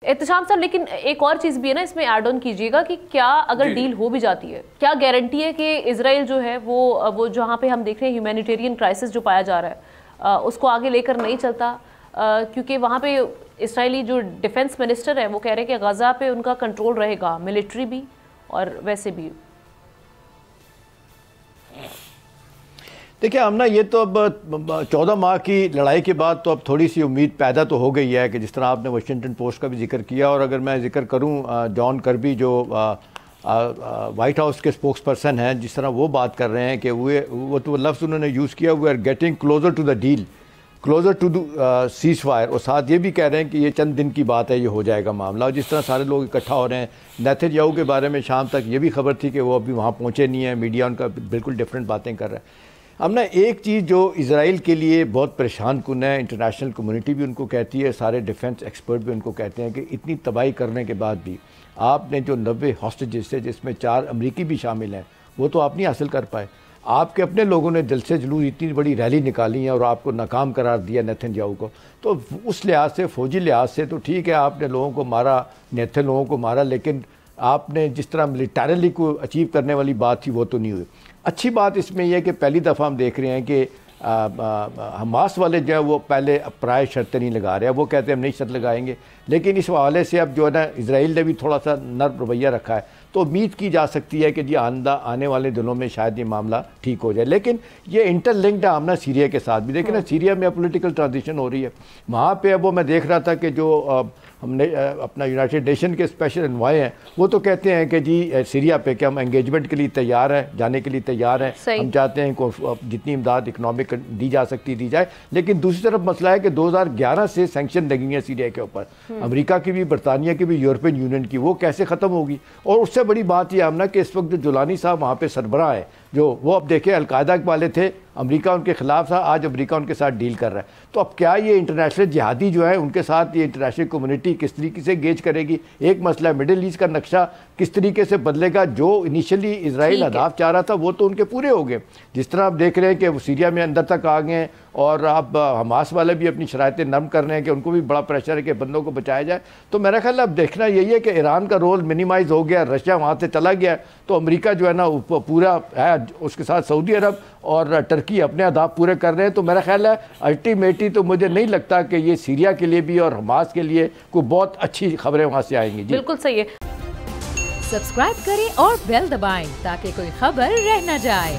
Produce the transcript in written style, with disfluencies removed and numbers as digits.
احتشام صاحب لیکن ایک اور چیز بھی ہے نا اس میں ایڈ آن کیجیے گا کہ کیا اگر ڈیل ہو بھی جاتی ہے کیا گارنٹی ہے کہ اسرائیل جو ہے وہ جہاں پہ ہم دیکھ رہے ہیں ہیومینیٹیرین کرائسس جو پایا جا رہا ہے اس کو آگے لے کر نہیں چلتا، کیونکہ وہاں پہ اسرائیلی جو ڈیفنس منسٹر ہے وہ کہہ رہے ہیں کہ غزہ پہ ان کا کنٹرول رہے گا، ملٹری بھی اور ویسے بھی۔ دیکھیں آمنہ، یہ تو اب 14 ماہ کی لڑائی کے بعد تو اب تھوڑی سی امید پیدا تو ہو گئی ہے کہ جس طرح آپ نے واشنگٹن پوسٹ کا بھی ذکر کیا، اور اگر میں ذکر کروں جان کربی جو وائٹ ہاؤس کے اسپوکس پرسن ہیں، جس طرح وہ بات کر رہے ہیں کہ وہ تو لفظ انہوں نے یوز کیا، we are getting closer to the deal, closer to ceasefire, اور ساتھ یہ بھی کہہ رہے ہیں کہ یہ چند دن کی بات ہے، یہ ہو جائے گا معاملہ۔ اور جس طرح سارے لوگ اکٹھا ہو رہے ہیں، نیتن یاہو کے بارے میں شام تک یہ بھی خبر تھی کہ وہ ابھی وہاں پہنچے نہیں ہیں، میڈیا ان کا بالکل ڈیفرنٹ باتیں کر رہا ہے۔ اب نا ایک چیز جو اسرائیل کے لیے بہت پریشان کن ہے، انٹرنیشنل کمیونٹی بھی ان کو کہتی ہے، سارے ڈیفنس ایکسپرٹ بھی ان کو کہتے ہیں کہ اتنی تباہی کرنے کے بعد بھی آپ نے جو 90 ہاسٹیجز سے، جس میں 4 امریکی بھی شامل ہیں، وہ تو آپ نہیں حاصل کر پائے۔ آپ کے اپنے لوگوں نے جلسے جلوس اتنی بڑی ریلی نکالی ہیں اور آپ کو ناکام قرار دیا نیتن یاہو کو، تو اس لحاظ سے، فوجی لحاظ سے تو ٹھیک ہے آپ نے لوگوں کو مارا، نیتن لوگوں کو مارا، لیکن آپ نے جس طرح ملیٹریلی کو اچیو کرنے والی بات تھی وہ تو نہیں ہوئی۔ اچھی بات اس میں یہ ہے کہ پہلی دفعہ ہم دیکھ رہے ہیں کہ حماس والے جو ہیں وہ پہلے پرائے شرطیں نہیں لگا رہے ہیں، وہ کہتے ہیں ہم نہیں شرط لگائیں گے، لیکن اس حوالے سے اب جو ہے نا اسرائیل نے بھی تھوڑا سا نرم رویہ رکھا ہے، تو امید کی جا سکتی ہے کہ جی آنے والے دنوں میں شاید یہ معاملہ ٹھیک ہو جائے۔ لیکن یہ انٹر لنکڈ ہے آمنہ سیریا کے ساتھ بھی، دیکھیں نا سیریا میں پولیٹیکل ٹرانزیشن ہو رہی ہے، وہاں پہ اب وہ میں دیکھ رہا تھا کہ جو ہم نے اپنا یونائٹڈ نیشن کے اسپیشل انوائے ہیں وہ تو کہتے ہیں کہ جی سیریا پہ کہ ہم انگیجمنٹ کے لیے تیار ہیں، جانے کے لیے تیار ہیں، ہم چاہتے ہیں کہ جتنی امداد اکنامک دی جا سکتی دی جائے، لیکن دوسری طرف مسئلہ ہے کہ 2011 سے سینکشن لگی ہیں سیریا کے اوپر، امریکہ کی بھی، برطانیہ کی بھی، یورپین یونین کی، وہ کیسے ختم ہوگی؟ اور اس سے بڑی بات یہ آمنہ کہ اس وقت جو جولانی صاحب وہاں پہ سربراہ ہے، جو وہ اب دیکھیں القاعدہ والے تھے، امریکہ ان کے خلاف تھا، آج امریکہ ان کے ساتھ ڈیل کر رہا ہے، تو اب کیا یہ انٹرنیشنل جہادی جو ہے ان کے ساتھ یہ انٹرنیشنل کمیونٹی کس طریقے سے گیج کرے گی؟ ایک مسئلہ مڈل ایسٹ کا نقشہ کس طریقے سے بدلے گا؟ جو انیشلی اسرائیل اہداف چاہ رہا تھا وہ تو ان کے پورے ہو گئے، جس طرح آپ دیکھ رہے ہیں کہ وہ سیریا میں اندر تک آ گئے ہیں، اور اب حماس والے بھی اپنی شرائطیں نرم کر رہے ہیں کہ ان کو بھی بڑا پریشر ہے کہ بندوں کو بچایا جائے۔ تو میرا خیال اب دیکھنا یہی ہے کہ ایران کا رول منیمائز ہو گیا، رشیا وہاں سے چلا گیا، تو امریکہ جو ہے نا پورا ہے، اس کے ساتھ سعودی عرب اور ٹرکی اپنے اہداف پورے کر رہے ہیں۔ تو میرا خیال ہے الٹیمیٹلی تو مجھے نہیں لگتا کہ یہ سیریا کے لیے بھی اور حماس کے لیے کوئی بہت اچھی خبریں وہاں سے آئیں گی۔ بالکل صحیح ہے۔ سبسکرائب کریں اور بیل دبائیں تاکہ کوئی خبر رہ نہ جائے۔